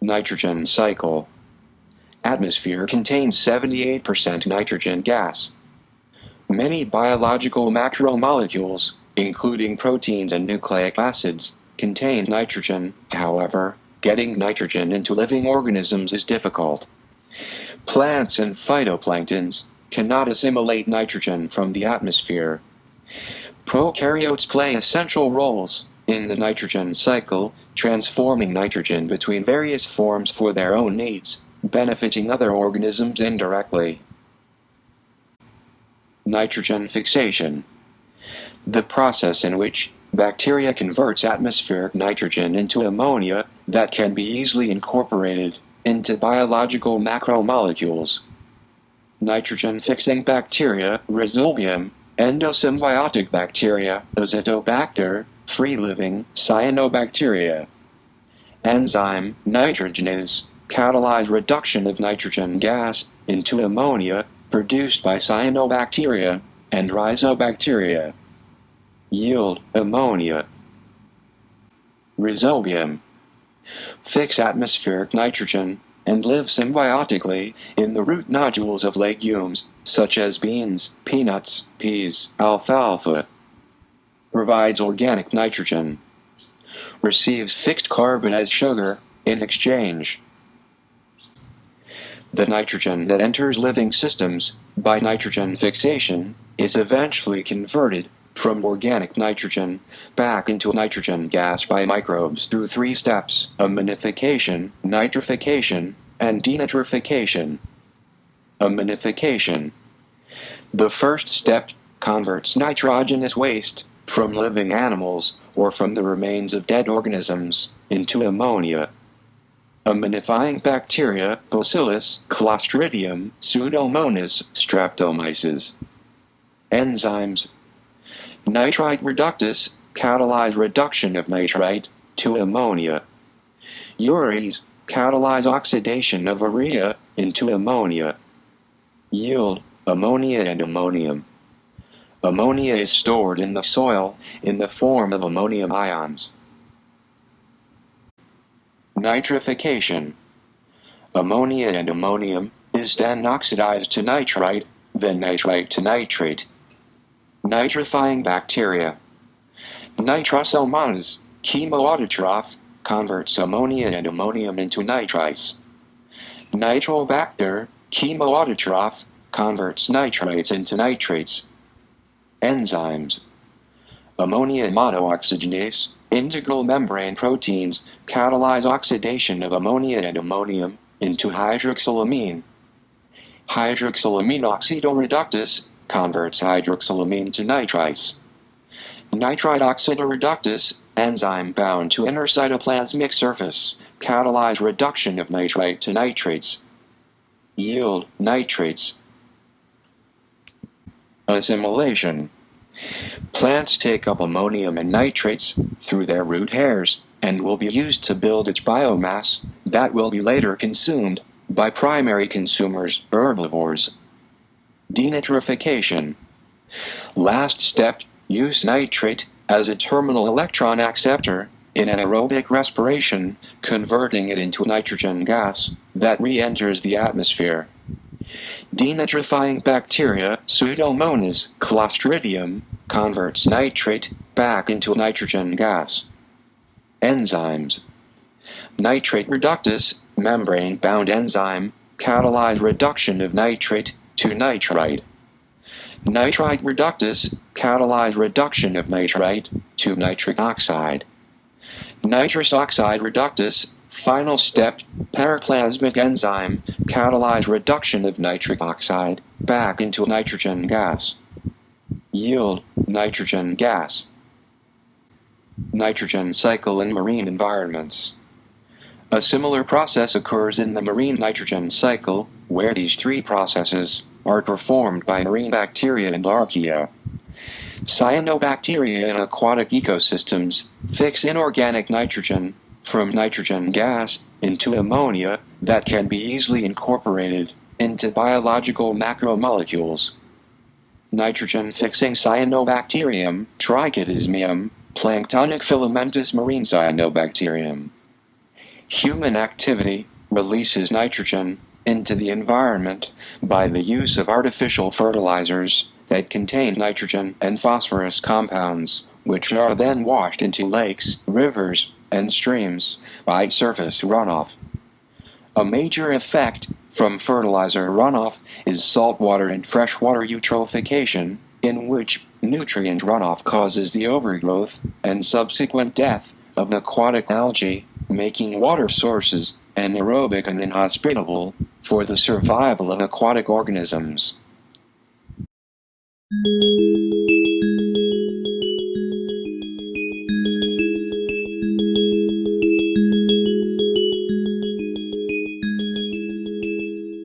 Nitrogen cycle. Atmosphere contains 78% nitrogen gas. Many biological macromolecules, including proteins and nucleic acids, contain nitrogen. However, getting nitrogen into living organisms is difficult. Plants and phytoplanktons cannot assimilate nitrogen from the atmosphere. Prokaryotes play essential roles in the nitrogen cycle, transforming nitrogen between various forms for their own needs, benefiting other organisms indirectly. Nitrogen fixation. The process in which bacteria converts atmospheric nitrogen into ammonia that can be easily incorporated into biological macromolecules. Nitrogen-fixing bacteria, Rhizobium, endosymbiotic bacteria, Azotobacter, free-living, cyanobacteria. Enzyme, nitrogenase, catalyze reduction of nitrogen gas into ammonia produced by cyanobacteria and rhizobacteria. Yield ammonia. Rhizobium. Fix atmospheric nitrogen and live symbiotically in the root nodules of legumes, such as beans, peanuts, peas, alfalfa. Provides organic nitrogen. Receives fixed carbon as sugar in exchange. The nitrogen that enters living systems by nitrogen fixation is eventually converted from organic nitrogen back into nitrogen gas by microbes through 3 steps: minification, nitrification, and denitrification. Minification. The first step converts nitrogenous waste from living animals or from the remains of dead organisms into ammonia. Aminifying bacteria, Bacillus, Clostridium, Pseudomonas, Streptomyces. Enzymes. Nitrite reductase catalyze reduction of nitrite to ammonia. Urease catalyze oxidation of urea into ammonia. Yield ammonia and ammonium. Ammonia is stored in the soil in the form of ammonium ions. Nitrification. Ammonia and ammonium is then oxidized to nitrite, then nitrite to nitrate. Nitrifying bacteria. Nitrosomonas, chemoautotroph, converts ammonia and ammonium into nitrites. Nitrobacter, chemoautotroph, converts nitrites into nitrates. Enzymes. Ammonia monooxygenase, integral membrane proteins, catalyze oxidation of ammonia and ammonium into hydroxylamine. Hydroxylamine oxidoreductase converts hydroxylamine to nitrites. Nitrite oxidoreductase, enzyme bound to inner cytoplasmic surface, catalyze reduction of nitrite to nitrates. Yield nitrates. Assimilation. Plants take up ammonium and nitrates through their root hairs and will be used to build its biomass that will be later consumed by primary consumers, herbivores. Denitrification. Last step, use nitrate as a terminal electron acceptor in anaerobic respiration, converting it into nitrogen gas that re-enters the atmosphere. Denitrifying bacteria, Pseudomonas, Clostridium, converts nitrate back into nitrogen gas. Enzymes. Nitrate reductase, membrane-bound enzyme, catalyze reduction of nitrate to nitrite. Nitrite reductase, catalyze reduction of nitrite to nitric oxide. Nitrous oxide reductase, final step, periplasmic enzyme, catalyze reduction of nitric oxide back into nitrogen gas. Yield nitrogen gas. Nitrogen cycle in marine environments. A similar process occurs in the marine nitrogen cycle, where these 3 processes are performed by marine bacteria and archaea. Cyanobacteria in aquatic ecosystems fix inorganic nitrogen from nitrogen gas into ammonia that can be easily incorporated into biological macromolecules. Nitrogen-fixing cyanobacterium, trichodesmium, planktonic filamentous marine cyanobacterium. Human activity releases nitrogen into the environment by the use of artificial fertilizers that contain nitrogen and phosphorus compounds, which are then washed into lakes, rivers, and streams by surface runoff. A major effect from fertilizer runoff is saltwater and freshwater eutrophication, in which nutrient runoff causes the overgrowth and subsequent death of aquatic algae, making water sources anaerobic and inhospitable for the survival of aquatic organisms.